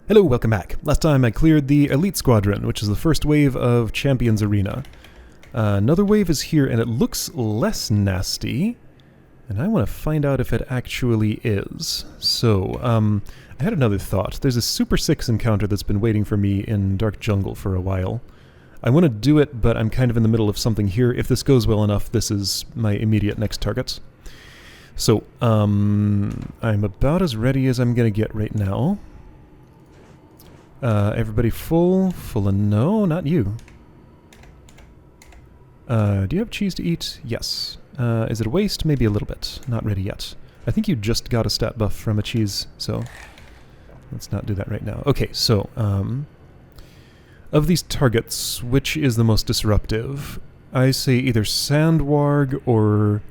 Hello, welcome back. Last time I cleared the Elite Squadron, which is the first wave of Champions Arena. Another wave is here, and it looks less nasty. And I want to find out if it actually is. So, I had another thought. There's a Super 6 encounter that's been waiting for me in Dark Jungle for a while. I want to do it, but I'm kind of in the middle of something here. If this goes well enough, this is my immediate next target. So, I'm about as ready as I'm going to get right now. Everybody full? Full of no, not you. Do you have cheese to eat? Yes. Is it a waste? Maybe a little bit. Not ready yet. I think you just got a stat buff from a cheese, so let's not do that right now. Okay, so, of these targets, which is the most disruptive? I say either Sandwarg or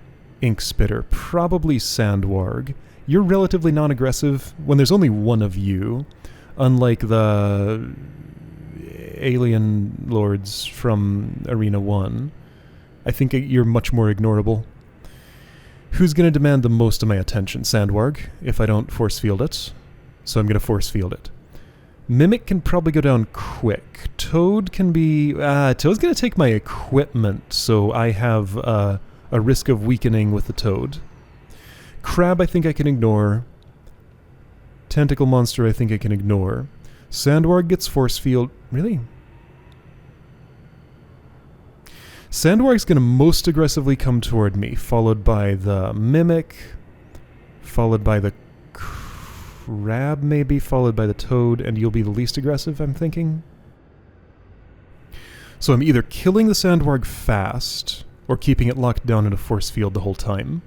Ink Spitter. Probably Sandwarg. You're relatively non-aggressive when there's only one of you. Unlike the alien lords from Arena 1, I think you're much more ignorable. Who's going to demand the most of my attention? Sandwarg, if I don't force field it. So I'm going to force field it. Mimic can probably go down quick. Toad can be... Toad's going to take my equipment, so I have a risk of weakening with the Toad. Crab I think I can ignore. Tentacle monster I think I can ignore. Sandwarg gets force field. Really? Sandwarg's going to most aggressively come toward me, followed by the Mimic, followed by the Crab maybe, followed by the Toad, and you'll be the least aggressive, I'm thinking. So I'm either killing the Sandwarg fast, or keeping it locked down in a force field the whole time.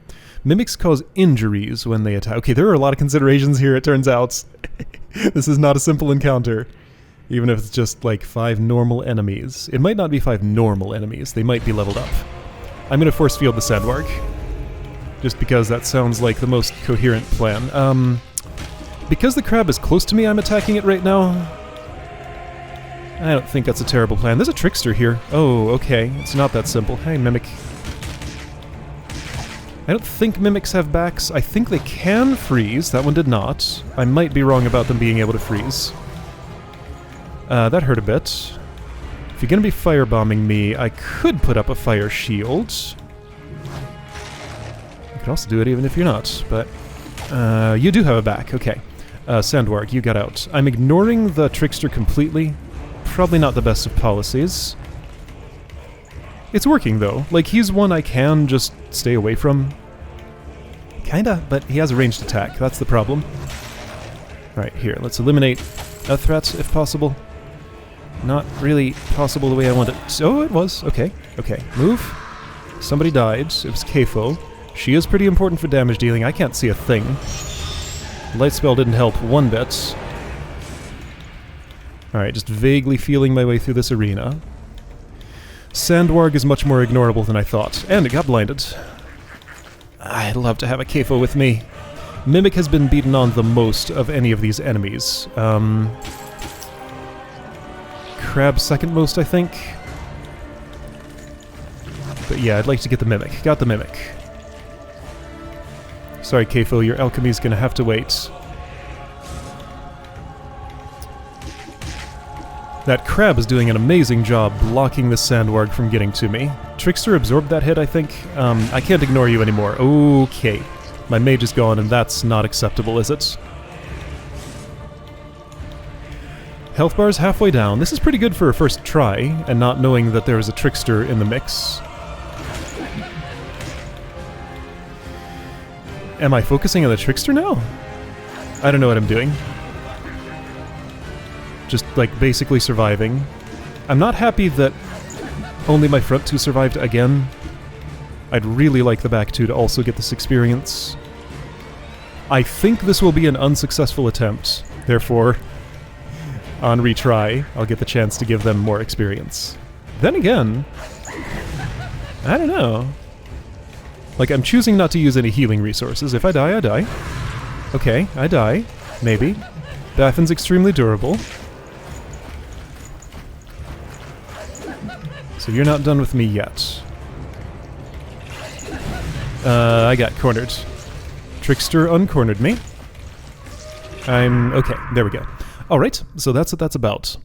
Mimics cause injuries when they attack. Okay, there are a lot of considerations here, it turns out. This is not a simple encounter. Even if it's just like 5 normal enemies. It might not be 5 normal enemies. They might be leveled up. I'm going to force field the Sandwarg. Just because that sounds like the most coherent plan. Because the crab is close to me, I'm attacking it right now. I don't think that's a terrible plan. There's a trickster here. Oh, okay. It's not that simple. Hey, Mimic. I don't think Mimics have backs. I think they can freeze. That one did not. I might be wrong about them being able to freeze. That hurt a bit. If you're going to be firebombing me, I could put up a fire shield. You could also do it even if you're not, but... you do have a back, okay. Sandwarg, you got out. I'm ignoring the trickster completely. Probably not the best of policies. It's working, though. Like, he's one I can just stay away from. Kinda, but he has a ranged attack. That's the problem. Alright, here. Let's eliminate a threat, if possible. Not really possible the way I want it. Oh, it was. Okay. Okay. Move. Somebody died. It was Kfo. She is pretty important for damage dealing. I can't see a thing. Light spell didn't help one bit. Alright, just vaguely feeling my way through this arena. Sandwarg is much more ignorable than I thought. And it got blinded. I'd love to have a Kfo with me. Mimic has been beaten on the most of any of these enemies. Crab second most, I think. But yeah, I'd like to get the Mimic. Got the Mimic. Sorry, Kfo, your alchemy's gonna have to wait. That crab is doing an amazing job blocking the Sandwarg from getting to me. Trickster absorbed that hit, I think. I can't ignore you anymore. Okay. My mage is gone, and that's not acceptable, is it? Health bar's halfway down. This is pretty good for a first try, and not knowing that there is a trickster in the mix. Am I focusing on the trickster now? I don't know what I'm doing. Just, like, basically surviving. I'm not happy that only my front 2 survived again. I'd really like the back 2 to also get this experience. I think this will be an unsuccessful attempt. Therefore, on retry, I'll get the chance to give them more experience. Then again, I don't know. Like, I'm choosing not to use any healing resources. If I die, I die. Okay, I die. Maybe. Baffin's extremely durable. So you're not done with me yet. I got cornered. Trickster uncornered me. I'm... okay, there we go. Alright, so that's what that's about.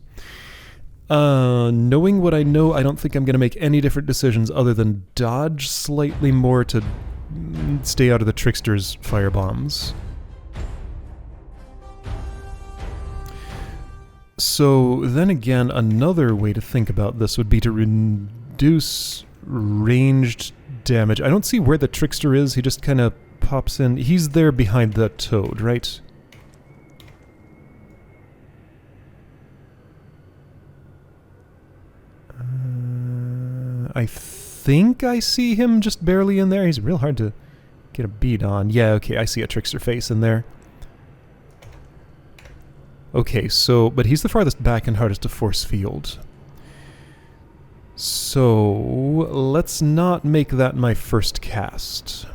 Knowing what I know, I don't think I'm going to make any different decisions other than dodge slightly more to stay out of the Trickster's firebombs. So then again, another way to think about this would be to reduce ranged damage. I don't see where the Trickster is, he just kind of pops in. He's there behind the Toad, right? I think I see him just barely in there. He's real hard to get a bead on. Yeah, okay, I see a Trickster face in there. Okay, so, but he's the farthest back and hardest to force field. So, let's not make that my first cast.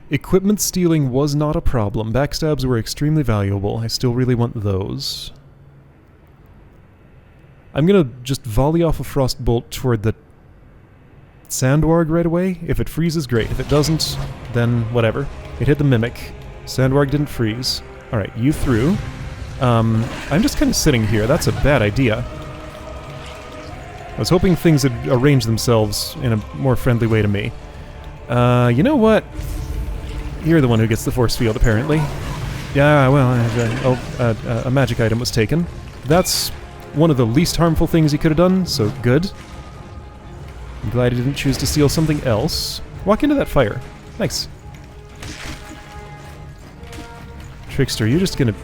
Equipment stealing was not a problem. Backstabs were extremely valuable. I still really want those. I'm gonna just volley off a Frostbolt toward the Sandwarg right away. If it freezes, great. If it doesn't, then whatever. It hit the Mimic. Sandwarg didn't freeze. Alright, you through. I'm just kind of sitting here. That's a bad idea. I was hoping things would arrange themselves in a more friendly way to me. You know what? You're the one who gets the force field, apparently. Yeah, well, a magic item was taken. That's one of the least harmful things he could have done, so good. I'm glad he didn't choose to steal something else. Walk into that fire. Nice. Trickster, you're just gonna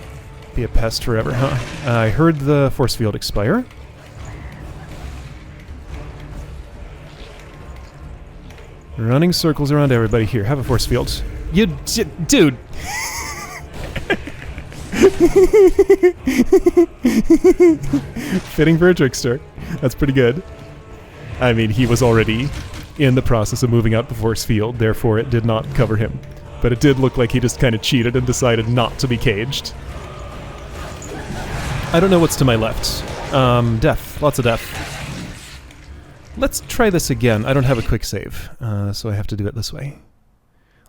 be a pest forever, huh? I heard the force field expire. Running circles around everybody. Here, have a force field. You dude! Fitting for a Trickster. That's pretty good. I mean, he was already in the process of moving out the force field, therefore it did not cover him. But it did look like he just kind of cheated and decided not to be caged. I don't know what's to my left. Death. Lots of death. Let's try this again. I don't have a quick save, so I have to do it this way.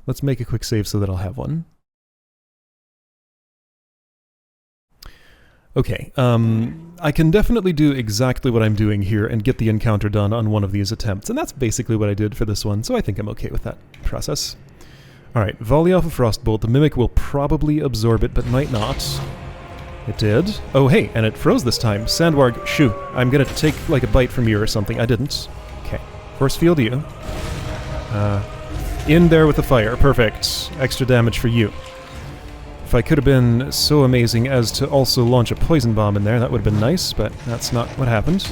Let's make a quick save so that I'll have one. Okay, I can definitely do exactly what I'm doing here and get the encounter done on one of these attempts, and that's basically what I did for this one, so I think I'm okay with that process. Alright, volley off a Frostbolt. The Mimic will probably absorb it, but might not. It did. Oh, hey, and it froze this time. Sandwarg, shoo. I'm gonna take, like, a bite from you or something. I didn't. Okay. Force field you. In there with the fire. Perfect. Extra damage for you. If I could have been so amazing as to also launch a poison bomb in there, that would have been nice, but that's not what happened.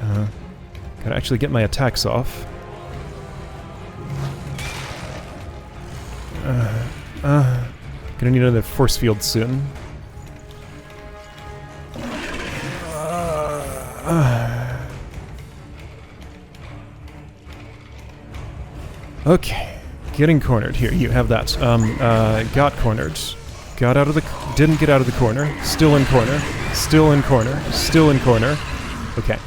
Gotta actually get my attacks off. Gonna need another force field soon. Okay, getting cornered. Here, you have that. Got cornered. Got out of the... Didn't get out of the corner. Still in corner. Still in corner. Still in corner. Okay.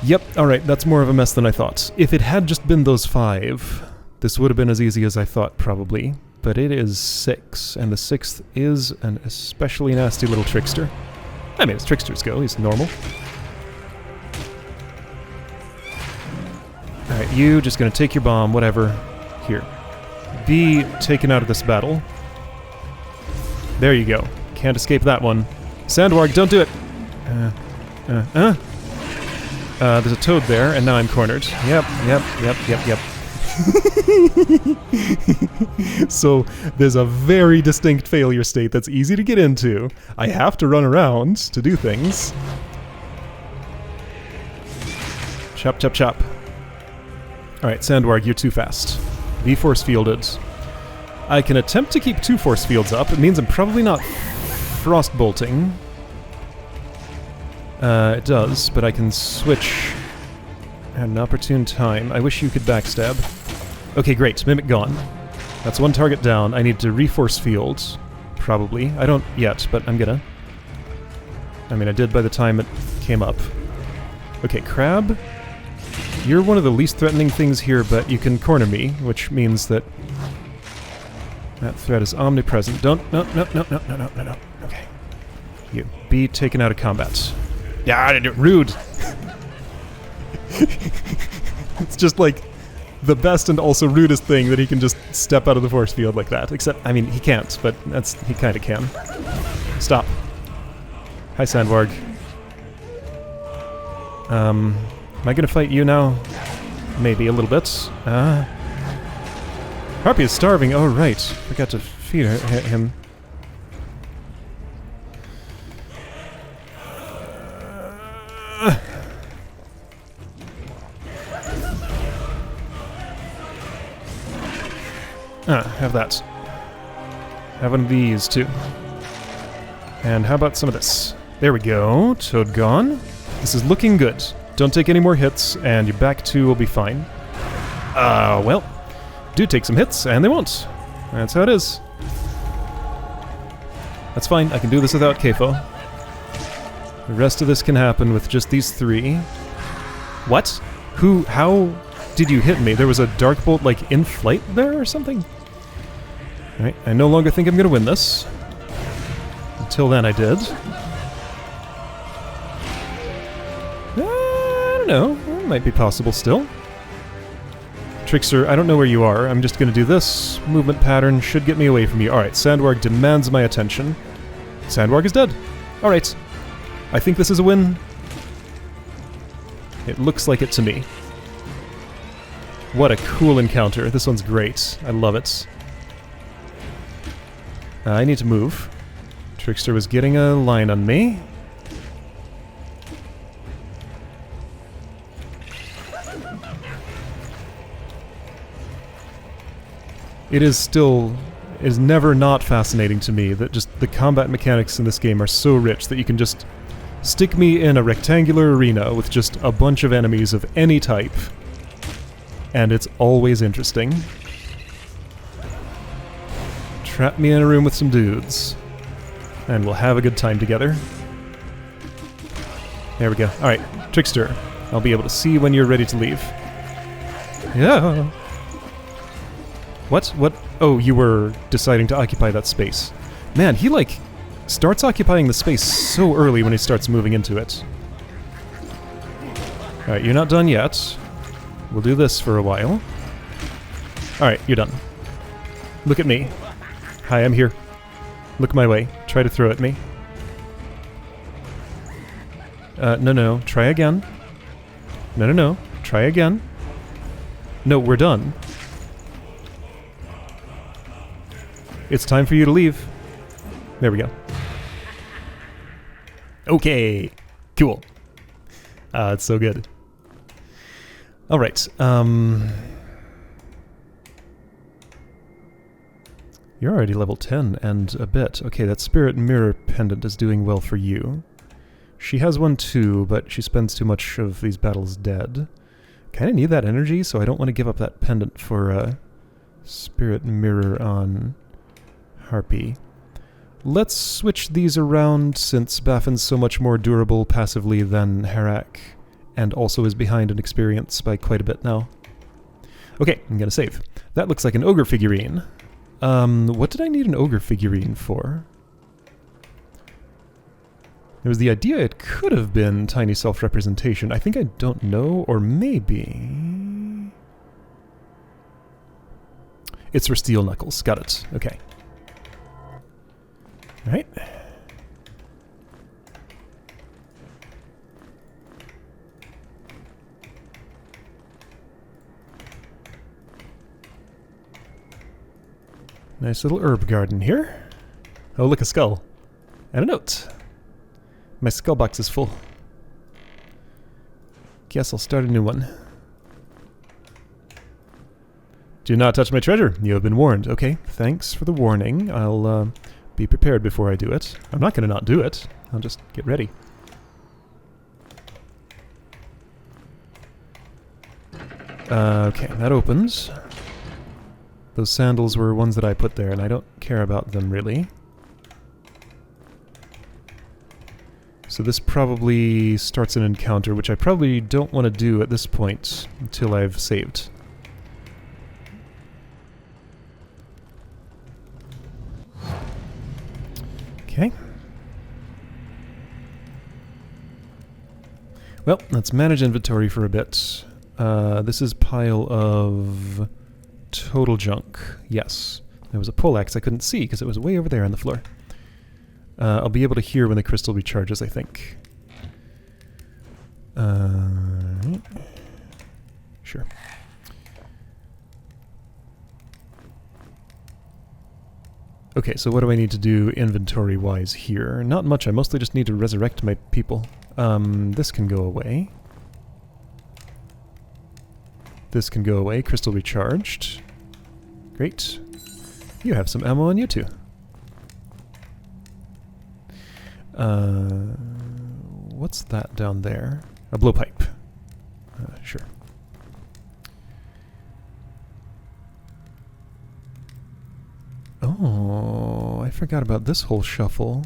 Yep, alright, that's more of a mess than I thought. If it had just been those 5, this would have been as easy as I thought, probably. But it is 6, and the 6th is an especially nasty little Trickster. I mean, as Tricksters go, he's normal. Alright, you just gonna take your bomb, whatever. Here. Be taken out of this battle. There you go. Can't escape that one. Sandwarg, don't do it! There's a Toad there, and now I'm cornered. Yep. So, there's a very distinct failure state that's easy to get into. I have to run around to do things. Chop, chop, chop. Alright, Sandwarg, you're too fast. Be force fielded. I can attempt to keep 2 force fields up. It means I'm probably not frostbolting. It does, but I can switch at an opportune time. I wish you could backstab. Okay, great. Mimic gone. That's 1 target down. I need to reforce field. Probably. I don't yet, but I'm gonna. I mean, I did by the time it came up. Okay, Crab. You're one of the least threatening things here, but you can corner me, which means that That threat is omnipresent. Don't... No. Okay. You. Be taken out of combat. Yeah, rude! It's just like the best and also rudest thing that he can just step out of the force field like that. Except, I mean, he can't, but he kind of can. Stop. Hi, Sandwarg. Am I gonna fight you now? Maybe a little bit. Harpy is starving. Oh, right. Forgot to feed him. Have that. Have one of these, too. And how about some of this? There we go. Toad gone. This is looking good. Don't take any more hits, and your back two will be fine. Well, do take some hits, and they won't. That's how it is. That's fine. I can do this without Kefo. The rest of this can happen with just these three. What? How did you hit me? There was a dark bolt, like, in flight there or something? Alright, I no longer think I'm gonna win this. Until then I did. I don't know. It might be possible still. Trickster, I don't know where you are. I'm just gonna do this. Movement pattern should get me away from you. Alright, Sandwarg demands my attention. Sandwarg is dead. Alright. I think this is a win. It looks like it to me. What a cool encounter. This one's great. I love it. I need to move. Trickster was getting a line on me. It is never not fascinating to me that just the combat mechanics in this game are so rich that you can just stick me in a rectangular arena with just a bunch of enemies of any type, and it's always interesting. Trap me in a room with some dudes, and we'll have a good time together. There we go. Alright, Trickster. I'll be able to see when you're ready to leave. Yeah. What? Oh, you were deciding to occupy that space. Man, he, like, starts occupying the space so early when he starts moving into it. Alright, you're not done yet. We'll do this for a while. Alright, you're done. Look at me. Hi, I'm here. Look my way. Try to throw at me. No. Try again. No. Try again. No, we're done. It's time for you to leave. There we go. Okay. Cool. It's so good. Alright, you're already level 10 and a bit. Okay, that Spirit Mirror pendant is doing well for you. She has one too, but she spends too much of these battles dead. Kinda need that energy, so I don't want to give up that pendant for a Spirit Mirror on Harpy. Let's switch these around since Baffin's so much more durable passively than Harak, and also is behind in experience by quite a bit now. Okay, I'm gonna save. That looks like an ogre figurine. What did I need an ogre figurine for? There was the idea it could have been tiny self-representation. I think I don't know, or maybe... It's for steel knuckles. Got it. Okay. Alright. Nice little herb garden here. Oh, look, a skull. And a note. My skull box is full. Guess I'll start a new one. Do not touch my treasure. You have been warned. Okay, thanks for the warning. I'll be prepared before I do it. I'm not going to not do it. I'll just get ready. Okay, that opens. Those sandals were ones that I put there, and I don't care about them, really. So this probably starts an encounter, which I probably don't want to do at this point until I've saved. Okay. Well, let's manage inventory for a bit. This is pile of total junk. Yes. There was a poleaxe I couldn't see because it was way over there on the floor. I'll be able to hear when the crystal recharges, I think. Sure. Okay, so what do I need to do inventory-wise here? Not much, I mostly just need to resurrect my people. This can go away. This can go away, crystal recharged. Great. You have some ammo on you too. What's that down there? A blowpipe. Sure. Oh, I forgot about this whole shuffle.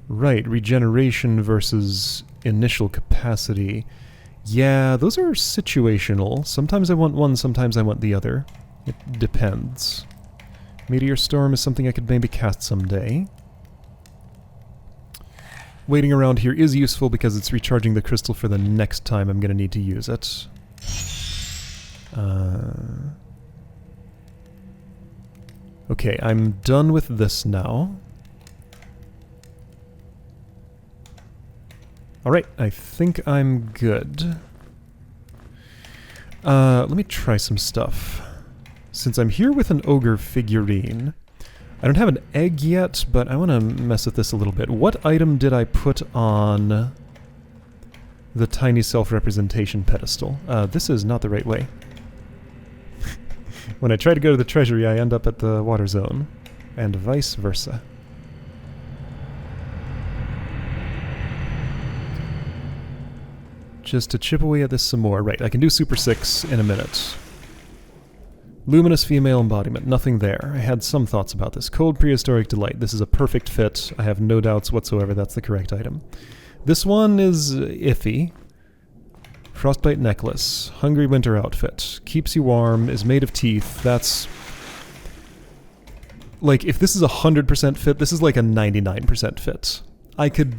Right, regeneration versus initial capacity. Yeah, those are situational. Sometimes I want one, sometimes I want the other. It depends. Meteor Storm is something I could maybe cast someday. Waiting around here is useful because it's recharging the crystal for the next time I'm going to need to use it. Okay, I'm done with this now. Alright, I think I'm good. Let me try some stuff. Since I'm here with an ogre figurine, I don't have an egg yet, but I want to mess with this a little bit. What item did I put on the tiny self-representation pedestal? This is not the right way. When I try to go to the treasury, I end up at the water zone, and vice versa. Just to chip away at this some more. Right, I can do Super 6 in a minute. Luminous female embodiment, nothing there. I had some thoughts about this. Cold prehistoric delight. This is a perfect fit. I have no doubts whatsoever that's the correct item. This one is iffy. Frostbite necklace. Hungry winter outfit. Keeps you warm, is made of teeth. That's... like, if this is 100% fit, this is like a 99% fit. I could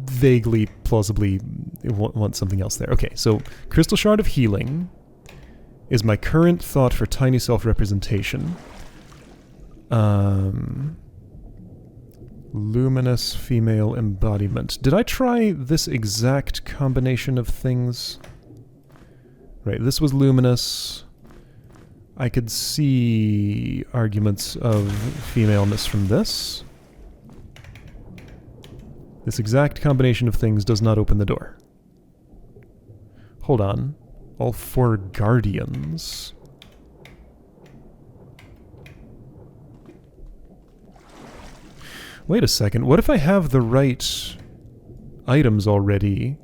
vaguely, plausibly want something else there. Okay, so Crystal Shard of Healing is my current thought for tiny self-representation. Luminous female embodiment. Did I try this exact combination of things? Right, this was luminous. I could see arguments of femaleness from this. This exact combination of things does not open the door. Hold on. All four guardians. Wait a second, what if I have the right items already,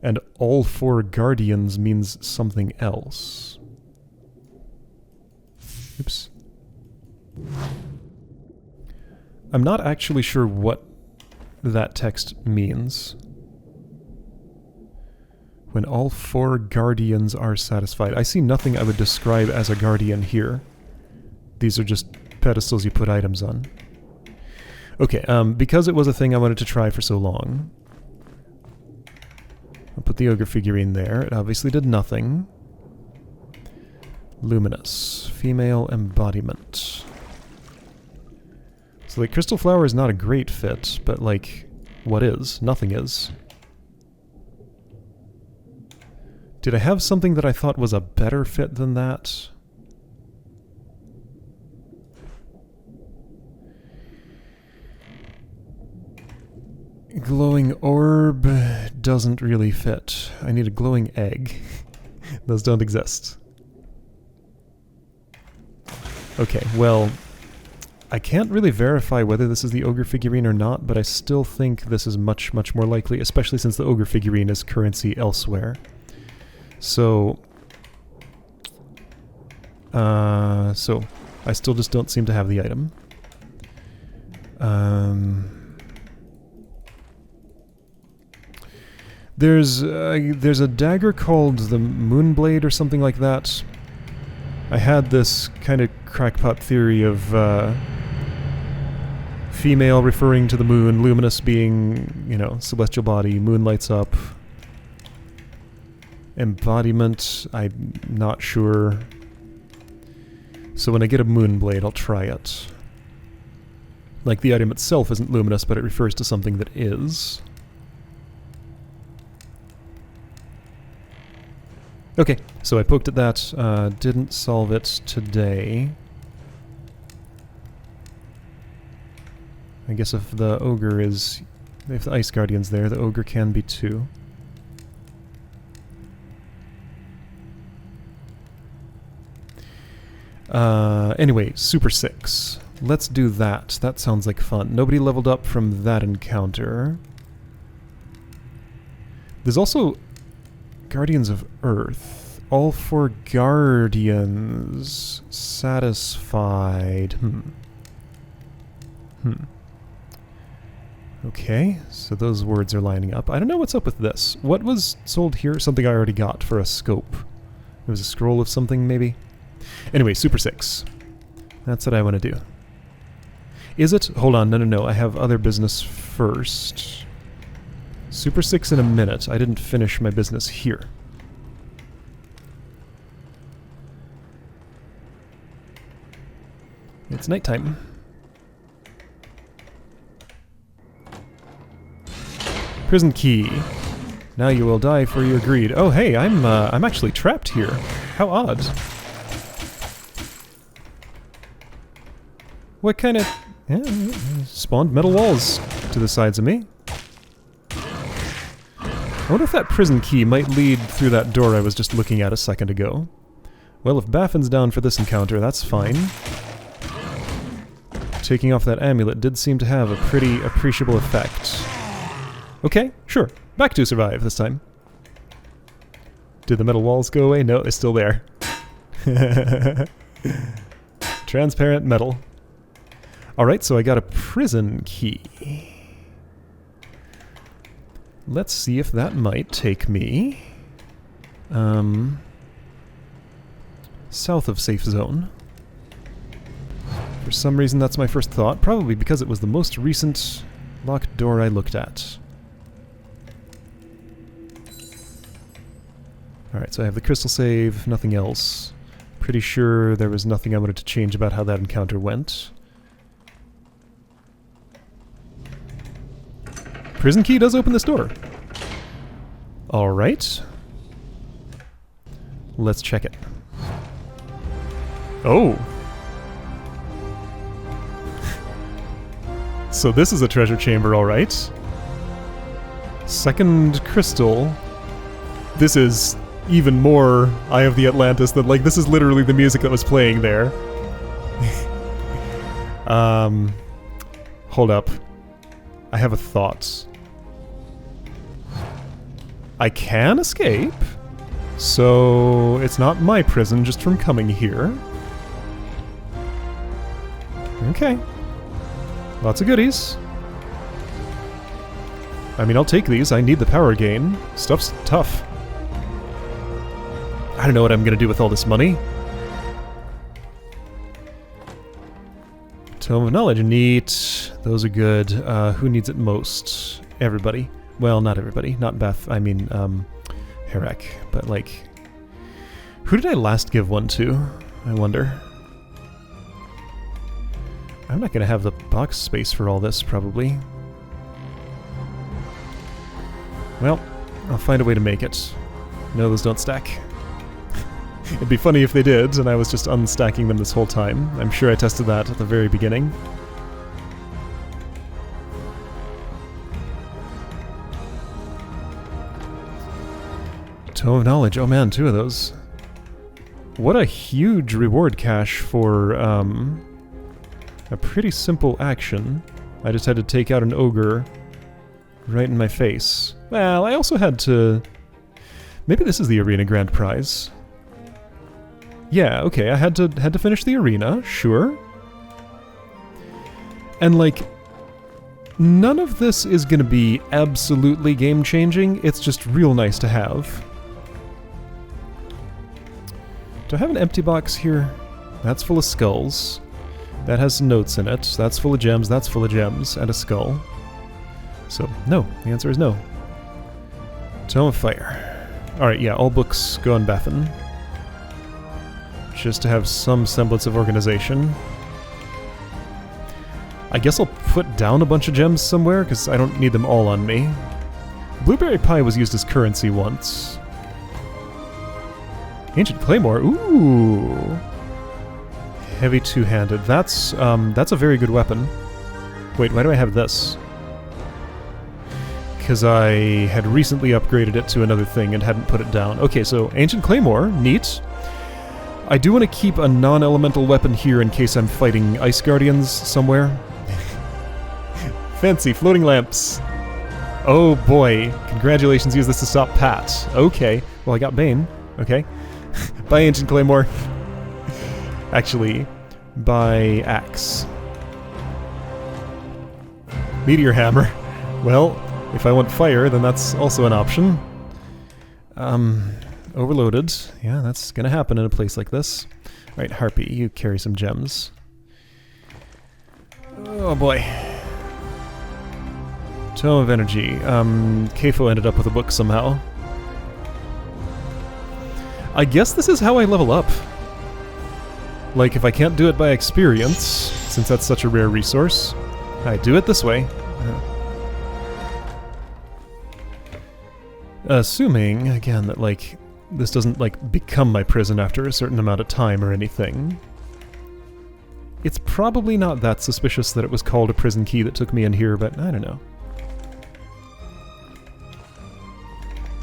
and all four guardians means something else? Oops. I'm not actually sure what that text means. When all four guardians are satisfied. I see nothing I would describe as a guardian here. These are just pedestals you put items on. Okay, because it was a thing I wanted to try for so long, I'll put the ogre figurine there. It obviously did nothing. Luminous. Female embodiment. So, like, Crystal Flower is not a great fit, but, like, what is? Nothing is. Did I have something that I thought was a better fit than that? Glowing orb doesn't really fit. I need a glowing egg. Those don't exist. Okay, well, I can't really verify whether this is the ogre figurine or not, but I still think this is much, much more likely, especially since the ogre figurine is currency elsewhere. So I still just don't seem to have the item. There's a dagger called the Moonblade or something like that. I had this kind of crackpot theory of Female referring to the moon, luminous being, you know, celestial body, moon lights up. Embodiment, I'm not sure. So when I get a moon blade, I'll try it. Like, the item itself isn't luminous, but it refers to something that is. Okay, so I poked at that, didn't solve it today. I guess if the ogre is... if the ice guardian's there, the ogre can be too. Anyway, Super 6. Let's do that. That sounds like fun. Nobody leveled up from that encounter. There's also Guardians of Earth. All 4 Guardians satisfied. Okay, so those words are lining up. I don't know what's up with this. What was sold here? Something I already got for a scope. It was a scroll of something, maybe? Anyway, Super 6. That's what I want to do. Is it? Hold on, no. I have other business first. Super 6 in a minute. I didn't finish my business here. It's nighttime. Prison key. Now you will die for your greed. Oh, hey, I'm actually trapped here. How odd. What kind of... yeah, spawned metal walls to the sides of me. I wonder if that prison key might lead through that door I was just looking at a second ago. Well, if Baffin's down for this encounter, that's fine. Taking off that amulet did seem to have a pretty appreciable effect. Okay, sure. Back to survive this time. Did the metal walls go away? No, they're still there. Transparent metal. Alright, so I got a prison key. Let's see if that might take me south of safe zone. For some reason that's my first thought, probably because it was the most recent locked door I looked at. Alright, so I have the crystal save, nothing else. Pretty sure there was nothing I wanted to change about how that encounter went. Prison key does open this door. Alright. Let's check it. Oh! So this is a treasure chamber, alright. Second crystal. This is even more Eye of the Atlantis than, like, this is literally the music that was playing there. Hold up. I have a thought. I can escape, so it's not my prison just from coming here. Okay. Lots of goodies. I mean, I'll take these. I need the power gain. Stuff's tough. I don't know what I'm gonna do with all this money. Tome of Knowledge. Neat. Those are good. Who needs it most? Everybody. Well, not everybody. Not Beth. I mean, Herek. But, like... who did I last give one to? I wonder. I'm not gonna have the box space for all this, probably. Well, I'll find a way to make it. No, those don't stack. It'd be funny if they did, and I was just unstacking them this whole time. I'm sure I tested that at the very beginning. Tome of Knowledge. Oh man, 2 of those. What a huge reward cache for, a pretty simple action. I just had to take out an ogre right in my face. Well, I also had to... maybe this is the arena grand prize. Yeah, okay, I had to finish the arena, sure. And, like, none of this is gonna be absolutely game-changing, it's just real nice to have. Do I have an empty box here? That's full of skulls. That has notes in it. That's full of gems, that's full of gems, and a skull. So, no. The answer is no. Tome of Fire. Alright, yeah, all books go on Bethan. Just to have some semblance of organization. I guess I'll put down a bunch of gems somewhere, because I don't need them all on me. Blueberry pie was used as currency once. Ancient Claymore, ooh! Heavy two-handed. That's a very good weapon. Wait, why do I have this? Because I had recently upgraded it to another thing and hadn't put it down. Okay, so Ancient Claymore, neat. I do want to keep a non-elemental weapon here in case I'm fighting Ice Guardians somewhere. Fancy floating lamps. Oh boy, congratulations, use this to stop Pat. Okay, well I got Bane. Okay. Bye, Ancient Claymore. Actually, by Axe. Meteor Hammer. Well, if I want fire, then that's also an option. Overloaded. Yeah, that's gonna happen in a place like this. Right, Harpy, you carry some gems. Oh boy. Tome of Energy. Kefo ended up with a book somehow. I guess this is how I level up. Like, if I can't do it by experience, since that's such a rare resource, I do it this way. Assuming, again, that, like, this doesn't, like, become my prison after a certain amount of time or anything. It's probably not that suspicious that it was called a prison key that took me in here, but I don't know.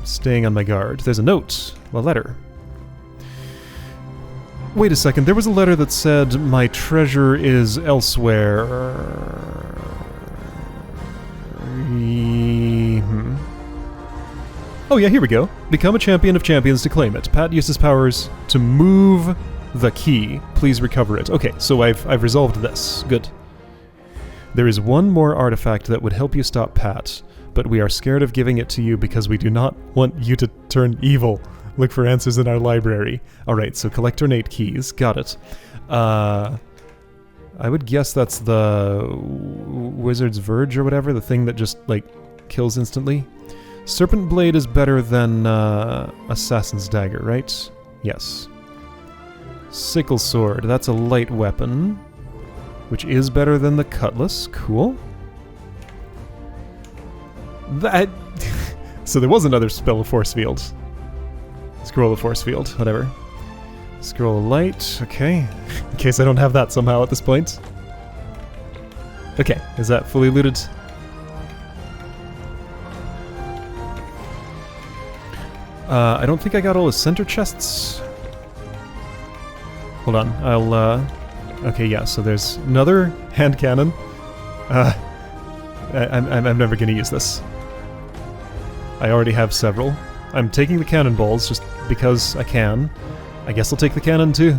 Staying on my guard. There's a note. A letter. Wait a second, there was a letter that said, my treasure is elsewhere. Oh yeah, here we go. Become a champion of champions to claim it. Pat uses powers to move the key. Please recover it. Okay, so I've resolved this. Good. There is one more artifact that would help you stop Pat, but we are scared of giving it to you because we do not want you to turn evil. Look for answers in our library. Alright, so collect ornate keys. Got it. I would guess that's the Wizard's Verge or whatever, the thing that just, like, kills instantly. Serpent Blade is better than Assassin's Dagger, right? Yes. Sickle Sword, that's a light weapon, which is better than the Cutlass. Cool. That... So there was another spell of Force Field. Scroll of Force Field, whatever. Scroll of Light, okay. In case I don't have that somehow at this point. Okay, is that fully looted? I don't think I got all the center chests. Hold on, I'll, okay, yeah, so there's another hand cannon. I'm never gonna use this. I already have several. I'm taking the cannonballs just because I can. I guess I'll take the cannon too.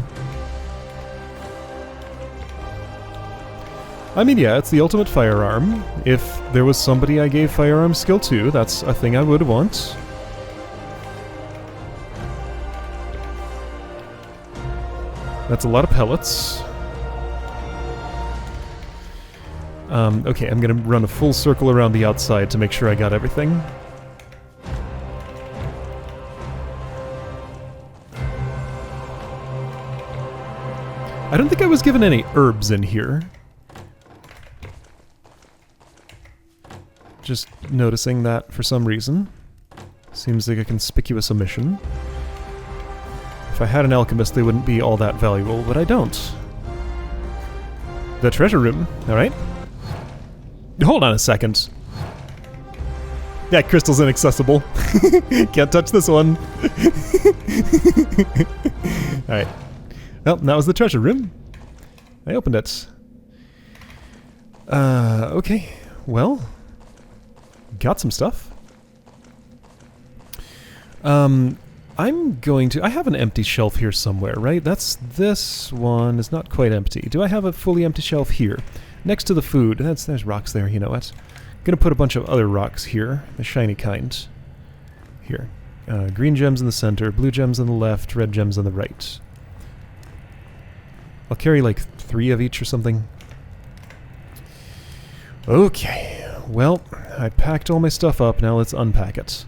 I mean, yeah, it's the ultimate firearm. If there was somebody I gave firearm skill to, that's a thing I would want. That's a lot of pellets. Okay, I'm gonna run a full circle around the outside to make sure I got everything. I don't think I was given any herbs in here. Just noticing that for some reason. Seems like a conspicuous omission. If I had an alchemist, they wouldn't be all that valuable, but I don't. The treasure room, alright. Hold on a second. That crystal's inaccessible. Can't touch this one. Alright. Well, that was the treasure room. I opened it. Okay. Well, got some stuff. I'm going to... I have an empty shelf here somewhere, right? This one is not quite empty. Do I have a fully empty shelf here? Next to the food. There's rocks there, you know what? I'm gonna put a bunch of other rocks here. The shiny kind. Here. Green gems in the center, blue gems on the left, red gems on the right. I'll carry like 3 of each or something. Okay, well, I packed all my stuff up, now let's unpack it.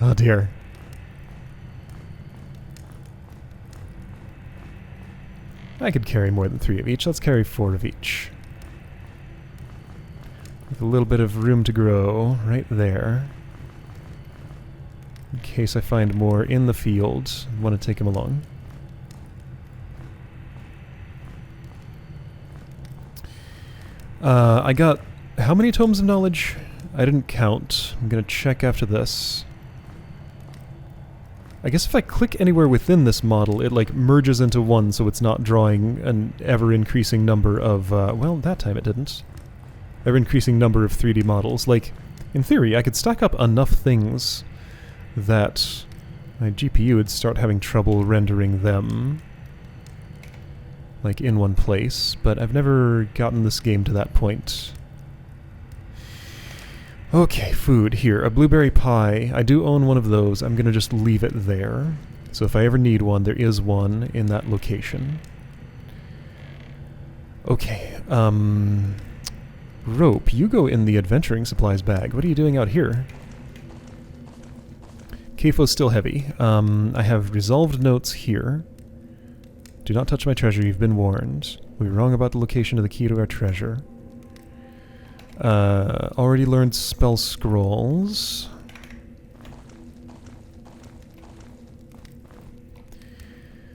Oh dear. I could carry more than 3 of each, let's carry 4 of each. With a little bit of room to grow right there. In case I find more in the field, I want to take them along. I got how many tomes of knowledge? I didn't count. I'm gonna check after this. I guess if I click anywhere within this model, it like merges into one, so it's not drawing an ever-increasing number of, well, that time it didn't. Ever-increasing number of 3D models. Like, in theory, I could stack up enough things that my GPU would start having trouble rendering them like in one place, but I've never gotten this game to that point. Okay, food. Here, a blueberry pie. I do own one of those. I'm gonna just leave it there. So if I ever need one, there is one in that location. Okay, rope, you go in the adventuring supplies bag. What are you doing out here? CAFO's still heavy. I have resolved notes here. Do not touch my treasure, you've been warned. We were wrong about the location of the key to our treasure. Already learned spell scrolls.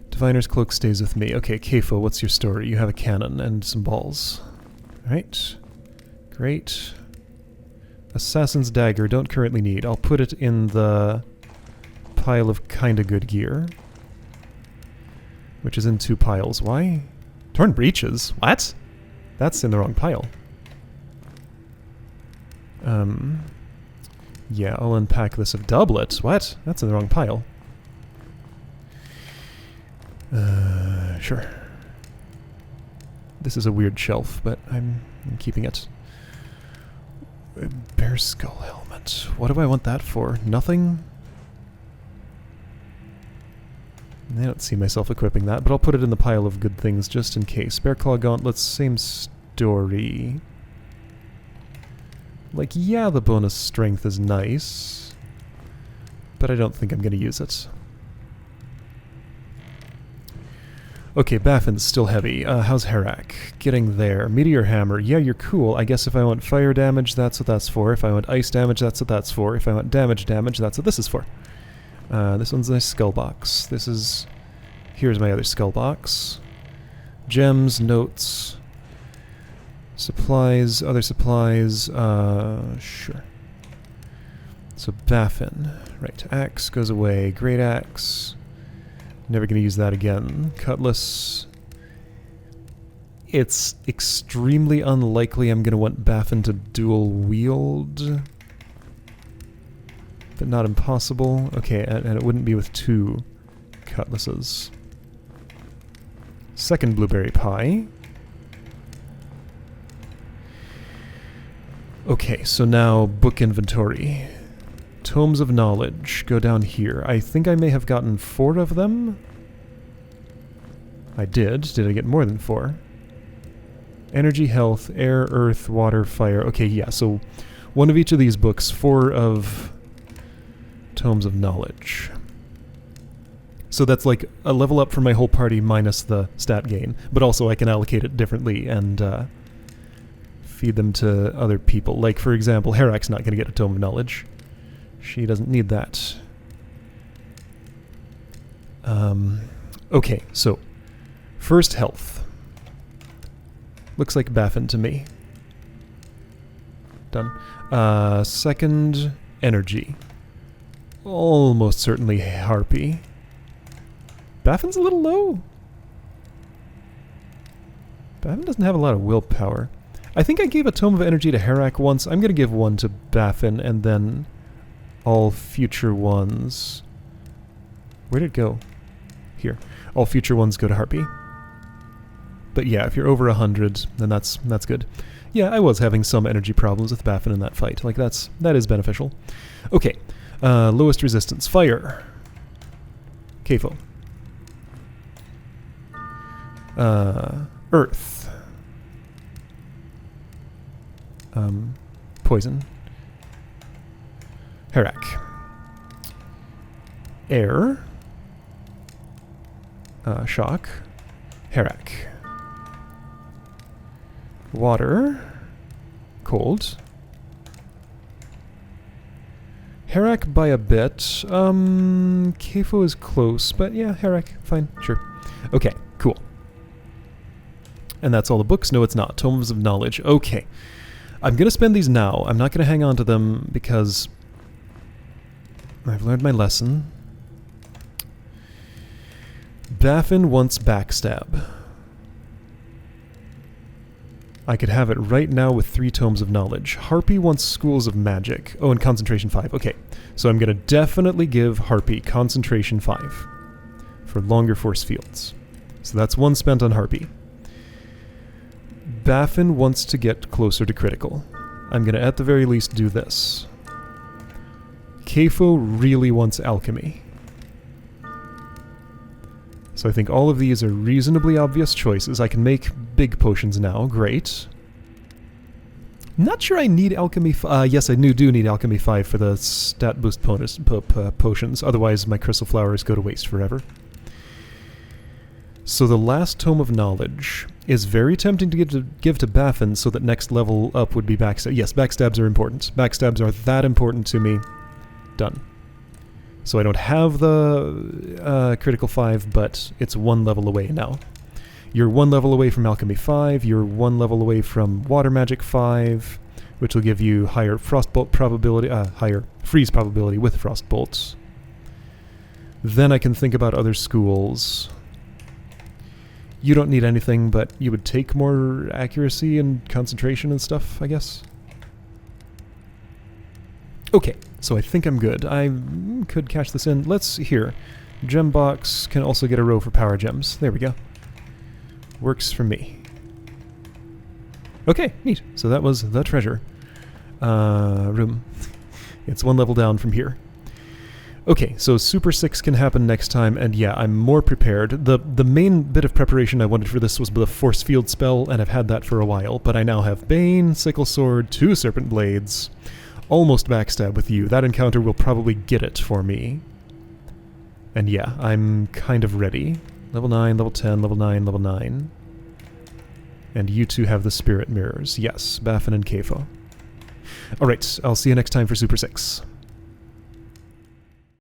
Diviner's cloak stays with me. Okay, CAFO, what's your story? You have a cannon and some balls. Alright. Great. Assassin's dagger, don't currently need. I'll put it in the pile of kinda good gear. Which is in 2 piles. Why? Torn breeches? What? That's in the wrong pile. Yeah, I'll unpack this of doublets. What? That's in the wrong pile. Sure. This is a weird shelf, but I'm keeping it. Bear skull helmet. What do I want that for? Nothing? I don't see myself equipping that, but I'll put it in the pile of good things just in case. Bear claw gauntlets, same story. Like, yeah, the bonus strength is nice, but I don't think I'm going to use it. Okay, Baffin's still heavy. How's Harak? Getting there. Meteor hammer. Yeah, you're cool. I guess if I want fire damage, that's what that's for. If I want ice damage, that's what that's for. If I want damage, that's what this is for. This one's a skull box. This is... Here's my other skull box. Gems, notes, supplies, other supplies, sure. So Baffin. Right, axe goes away. Great axe. Never gonna use that again. Cutlass. It's extremely unlikely I'm gonna want Baffin to dual wield. But not impossible. Okay, and it wouldn't be with 2 cutlasses. Second blueberry pie. Okay, so now book inventory. Tomes of knowledge. Go down here. I think I may have gotten 4 of them. I did. Did I get more than 4? Energy, health, air, earth, water, fire. Okay, yeah, so one of each of these books, 4 of tomes of knowledge. So that's like a level up for my whole party minus the stat gain, but also I can allocate it differently and feed them to other people. Like, for example, Harak's not going to get a tome of knowledge. She doesn't need that. Okay, so first health. Looks like Baffin to me. Done. Second energy. Almost certainly Harpy. Baffin's a little low. Baffin doesn't have a lot of willpower. I think I gave a Tome of Energy to Harak once. I'm going to give one to Baffin, and then all future ones... Where'd it go? Here. All future ones go to Harpy. But yeah, if you're over 100, then that's good. Yeah, I was having some energy problems with Baffin in that fight. Like, that is beneficial. Okay. Lowest resistance. Fire. CAFO. Earth. Poison. Harak. Air. Shock. Harak. Water. Cold. Harak by a bit. Kefo is close, but yeah, Harak, fine, sure. Okay, cool. And that's all the books? No, it's not. Tomes of Knowledge. Okay. I'm going to spend these now. I'm not going to hang on to them because I've learned my lesson. Baffin wants Backstab. I could have it right now with 3 Tomes of Knowledge. Harpy wants Schools of Magic. Oh, and Concentration 5. Okay, so I'm going to definitely give Harpy Concentration 5 for longer force fields. So that's 1 spent on Harpy. Baffin wants to get closer to critical. I'm going to at the very least do this. Kefo really wants Alchemy. So I think all of these are reasonably obvious choices. I can make big potions now. Great. Not sure I need Alchemy... yes, I do need Alchemy 5 for the stat boost potions. Otherwise, my Crystal Flowers go to waste forever. So the last Tome of Knowledge is very tempting to give to Baffin so that next level up would be Backstab. Yes, Backstabs are important. Backstabs are that important to me. Done. So I don't have the critical 5, but it's 1 level away now. You're 1 level away from Alchemy 5, you're 1 level away from Water Magic 5, which will give you higher Frostbolt probability, higher freeze probability with Frostbolts. Then I can think about other schools. You don't need anything, but you would take more accuracy and concentration and stuff, I guess. Okay, so I think I'm good. I could cash this in. Let's, here. Gem box can also get a row for power gems. There we go. Works for me. Okay, neat. So that was the treasure. Room. It's 1 level down from here. Okay, so Super 6 can happen next time, and yeah, I'm more prepared. The main bit of preparation I wanted for this was the Force Field spell, and I've had that for a while, but I now have Bane, Sickle Sword, 2 Serpent Blades, almost Backstab with you. That encounter will probably get it for me. And yeah, I'm kind of ready. Level 9, level 10, level 9, level 9. And you two have the Spirit Mirrors. Yes, Baffin and Kefo. Alright, I'll see you next time for Super 6.